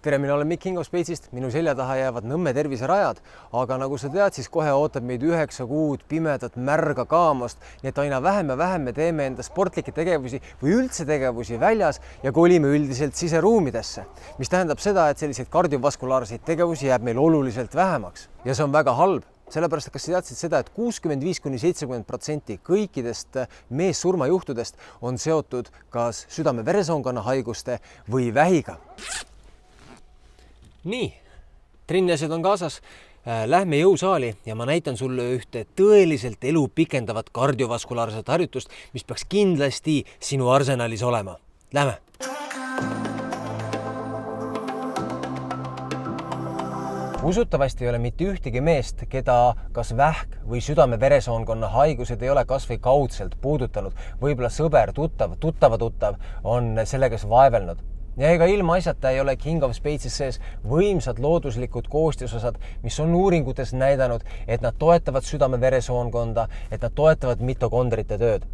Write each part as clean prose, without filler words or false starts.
Tere, mina olen Mikk Kingo Speitsist, minu selja taha jäävad Nõmme terviserajad, aga nagu sa tead, siis kohe ootab meid 9 kuud pimedat märga kaamost, nii et aina vähem ja vähem me teeme enda sportlikke tegevusi või üldse tegevusi väljas ja kolime üldiselt siseruumidesse, mis tähendab seda, et selliseid kardiovaskulaarseid tegevusi jääb meil oluliselt vähemaks ja see on väga halb. Sellepärast, kas sa teadsid seda, et 65–70% kõikidest meessurmajuhtudest on seotud kas südame-veresoonkonna haiguste või vähiga. Nii, trenniasjad on kaasas. Lähme jõusaali ja ma näitan sulle ühte tõeliselt elu pikendavat kardiovaskulaarset harjutust, mis peaks kindlasti sinu arsenalis olema. Lähme! Usutavasti ei ole mitte ühtegi meest, keda kas vähk või südame-veresoonkonna haigused ei ole kas või kaudselt puudutanud. Võib-olla sõber, tuttav on sellega vaevelnud. Ja ega ilma asjata ei ole King of Speitsis sees võimsad looduslikud koostisosad, mis on uuringutes näidanud, et nad toetavad südame-veresoonkonda, et nad toetavad mitokondrite tööd.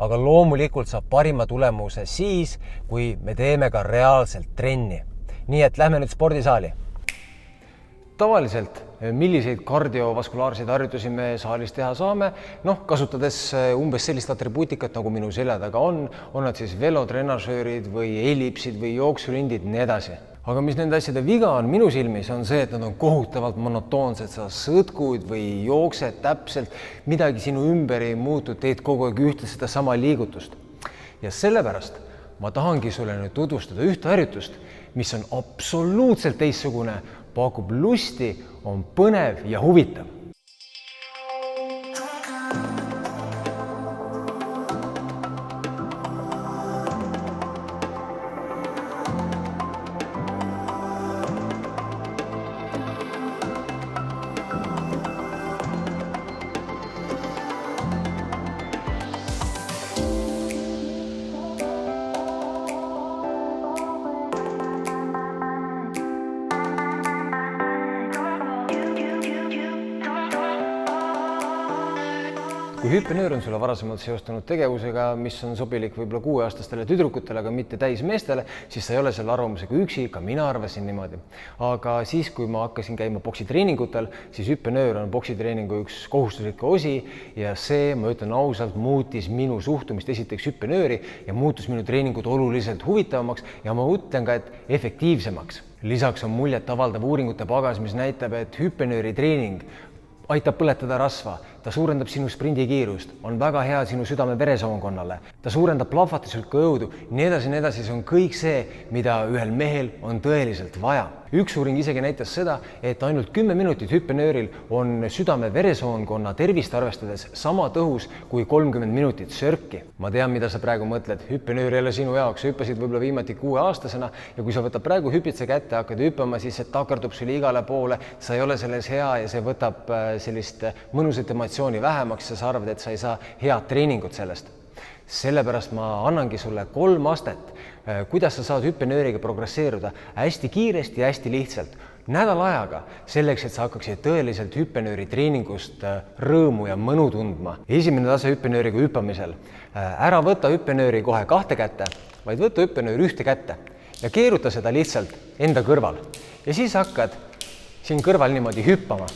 Aga loomulikult saab parima tulemuse siis, kui me teeme ka reaalselt trenni. Nii et lähme nüüd spordisaali. Tavaliselt, milliseid kardiovaskulaarseid harjutusi me saalis teha saame? Kasutades umbes sellist atribuutikat, nagu minu selja taga on nad siis velotrenažöörid või ellipsid või jooksulindid, nii edasi. Aga mis nende asjade viga on minu silmis, on see, et nad on kohutavalt monotoonsed, sa sõtkud või jooksed täpselt, midagi sinu ümber ei muutu, teed kogu aeg ühte seda sama liigutust. Ja sellepärast ma tahangi sulle nüüd tutvustada ühte harjutust, mis on absoluutselt teistsugune, pakub lusti, on põnev ja huvitav. Kui hüppenöör on sulle varasemalt seostunud tegevusega, mis on sobilik võib-olla 6-aastastele tüdrukutele, aga mitte täismeestele, siis sa ei ole selle arvamusega üksi, ka mina arvasin niimoodi. Aga siis, kui ma hakkasin käima poksitreeningutel, siis hüppenöör on poksitreeningu üks kohustuslikke osi ja see, ma ütlen ausalt, muutis minu suhtumist esiteks hüppenööri ja muutus minu treeningud oluliselt huvitavamaks ja ma ütlen ka, et efektiivsemaks. Lisaks on muljet avaldav uuringute pagas, mis näitab, et hüppenööri treening aitab põletada rasva, ta suurendab sinu sprindikiirust, on väga hea sinu südame-veresoonkonnale, ta suurendab plahvatuslikku jõudu, nii edasi, see on kõik see, mida ühel mehel on tõeliselt vaja. Üks uuring isegi näitas seda, et ainult 10 minutit hüppenööril on südame-veresoonkonna tervist arvestades sama tõhus kui 30 minutit sörki. Ma tean, mida sa praegu mõtled, hüppenöör ei ole sinu jaoks, hüppasid võib-olla viimati 6-aastasena ja kui sa võtad praegu hüpitse kätte, hakkad hüppama, siis see takardub sulle igale poole, sa ei ole selles hea ja see võtab sellist mõnusat emotsiooni vähemaks ja sa arvad, et sa ei saa head treeningut sellest. Sellepärast ma annangi sulle 3 astet, kuidas sa saad hüppenööriga progresseeruda hästi kiiresti ja hästi lihtsalt. Nädala ajaga, selleks, et sa hakkaksid tõeliselt hüppenööri treeningust rõõmu ja mõnu tundma. Esimene tase hüppenööriga hüppamisel. Ära võta hüppenööri kohe 2 kätte, vaid võta hüppenööri 1 kätte ja keeruta seda lihtsalt enda kõrval. Ja siis hakkad siin kõrval niimoodi hüppama.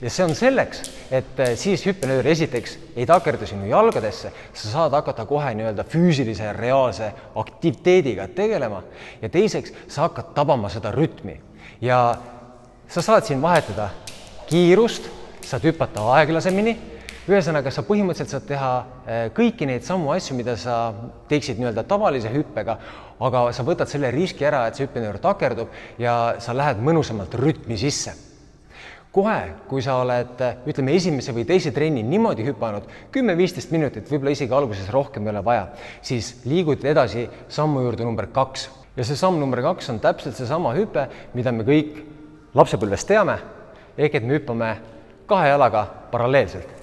Ja see on selleks, et siis hüppenöör esiteks ei takerdu sinu jalgadesse, sa saad hakata kohe füüsilise reaalse aktiviteediga tegelema ja teiseks sa hakkad tabama seda rütmi ja sa saad siin vahetada kiirust, saad hüpata aeglasemini, ühesõnaga sa põhimõtteliselt saad teha kõiki neid samu asju, mida sa teeksid tavalise hüppega, aga sa võtad selle riski ära, et see hüppenöör takerdub ja sa lähed mõnusamalt rütmi sisse. Kohe, kui sa oled, ütleme, esimese või teise trenni niimoodi hüpanud, 10-15 minutit, võib-olla isegi alguses rohkem ei ole vaja, siis liigud edasi sammu juurde number 2. Ja see samm number 2 on täpselt see sama hüpe, mida me kõik lapsepõlvest teame, ehk et me hüppame 2 jalaga paralleelselt.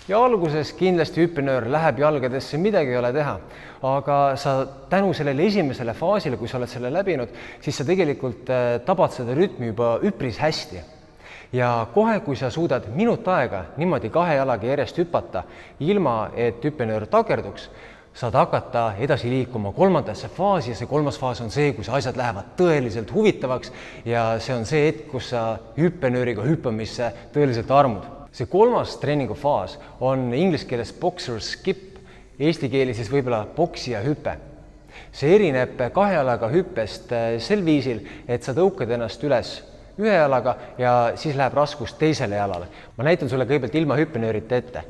Ja alguses kindlasti hüppenöör läheb jalgadesse, midagi ei ole teha, aga sa tänu sellele esimesele faasile, kui sa oled selle läbinud, siis sa tegelikult tabad seda rütmi juba üpris hästi. Ja kohe, kui sa suudad minut aega niimoodi 2 jalaga järjest hüpata, ilma et hüppenöör takerduks, saad hakata edasi liikuma kolmandasse faasi ja see kolmas faas on see, kus asjad lähevad tõeliselt huvitavaks ja see on see hetk, kus sa hüppenööriga hüppamisse tõeliselt armud. See kolmas treeningufaas on inglise keeles boxer skip, eesti keeli siis võib-olla poksija hüpe. See erineb kahe jalaga hüppest sel viisil, et sa tõukad ennast üles ühe jalaga ja siis läheb raskus teisele jalale. Ma näitan sulle kõigepealt ilma hüppenöörita ette.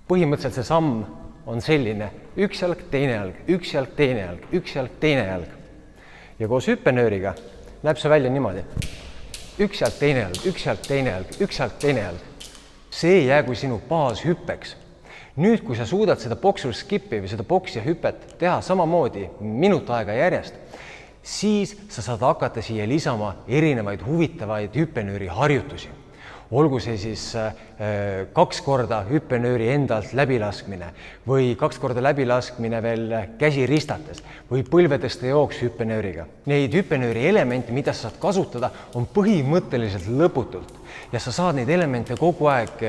Põhimõtteliselt see samm on selline, üks jalg, teine jalg, üks jalg, teine jalg, üks jalg, teine jalg. Ja koos hüppenööriga näeb see välja niimoodi. Üks jalg, teine jalg, üks jalg, teine jalg, üks jalg, teine jalg. See jäägu sinu baashüppeks. Nüüd, kui sa suudad seda boxer skippi või seda poksija hüpet teha samamoodi minut aega järjest, siis sa saad hakata siia lisama erinevaid huvitavaid hüppenööri harjutusi. Olgu see siis 2 korda hüppenööri endalt läbilaskmine või 2 korda läbilaskmine veel käsi ristates või põlvedeste jooks hüppenööriga. Neid hüppenööri elemente, mida sa saad kasutada, on põhimõtteliselt lõputult ja sa saad neid elemente kogu aeg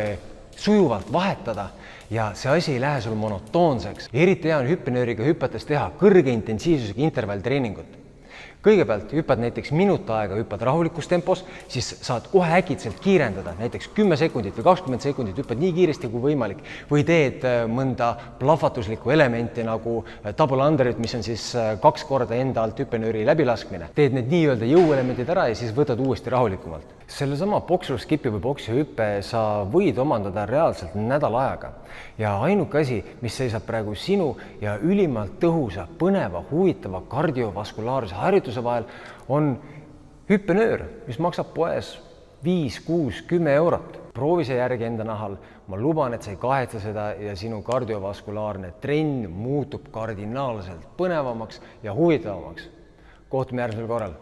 sujuvalt vahetada ja see asi ei lähe sul monotoonseks. Eriti hea on hüppenööriga hüpates teha kõrge intensiivsusega intervalltreeningut. Kõigepealt hüppad näiteks minut aega, hüppad rahulikus tempos, siis saad kohe äkitselt kiirendada, näiteks 10 sekundit või 20 sekundit hüppad nii kiiresti kui võimalik või teed mõnda plahvatuslikku elementi nagu double underit, mis on siis 2 korda enda alt hüppenööri läbilaskmine. Teed need nii-öelda jõuelemendid ära ja siis võtad uuesti rahulikumalt. Sellesama boxer skipi või boksija hüppe sa võid omandada reaalselt nädala ajaga ja ainuke asi, mis seisab praegu sinu ja ülimalt tõhusa, põneva, huvitava kardiovaskulaarse harjutuse vahel on hüppenöör, mis maksab poes 5, 6, 10 eurot. Proovi see järgi enda nahal, ma luban, et sa ei kahetse seda ja sinu kardiovaskulaarne trenn muutub kardinaalselt põnevamaks ja huvitavamaks. Kohtume järgmisel korral.